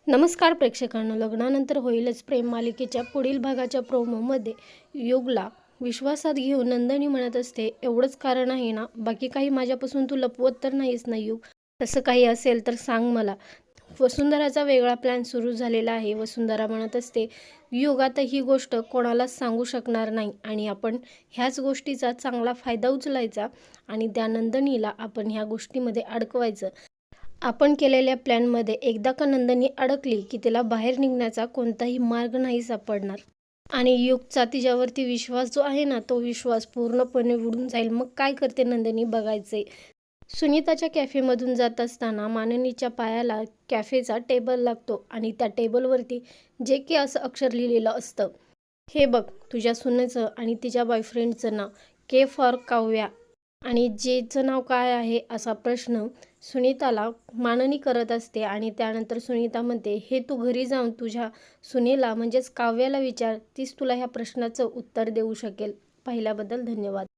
नमस्कार प्रेक्षकांनो, लग्नानंतर होईलच प्रेम मालिकेच्या पुढील भागाच्या प्रोमोमध्ये युगला विश्वासात घेऊन नंदिनी म्हणत असते, एवढंच कारण आहे ना, बाकी काही माझ्यापासून तू लपवत तर नाहीस ना युग? तसं काही असेल तर सांग मला. वसुंधराचा वेगळा प्लॅन सुरू झालेला आहे. वसुंधरा म्हणत असते, युग आता ही गोष्ट कोणालाच सांगू शकणार नाही आणि आपण ह्याच गोष्टीचा चांगला फायदा उचलायचा आणि त्या नंदिनीला आपण ह्या गोष्टीमध्ये अडकवायचं. आपण केलेल्या प्लॅनमध्ये एकदा का नंदिनी अडकली की तिला बाहेर निघण्याचा कोणताही मार्ग नाही सापडणार आणि युगचा तिच्यावरती विश्वास जो आहे ना, तो विश्वास पूर्णपणे उडून जाईल. मग काय करते नंदिनी बघायचे. सुनीताच्या कॅफेमधून जात असताना माननीच्या पायाला कॅफेचा टेबल लागतो आणि त्या टेबलवरती जे की असं अक्षर लिहिलेलं असतं, हे बघ तुझ्या सुनेचं आणि तिच्या बॉयफ्रेंडचं नाव, के फॉर काव्या. आणि जेचं नाव काय आहे असा प्रश्न सुनीताला माननी करत असते आणि त्यानंतर सुनीता म्हणते, हे तू घरी जाऊन तुझ्या सुनेला म्हणजेच काव्याला विचार, तीच तुला ह्या प्रश्नाचं उत्तर देऊ शकेल. पाहिल्याबद्दल धन्यवाद.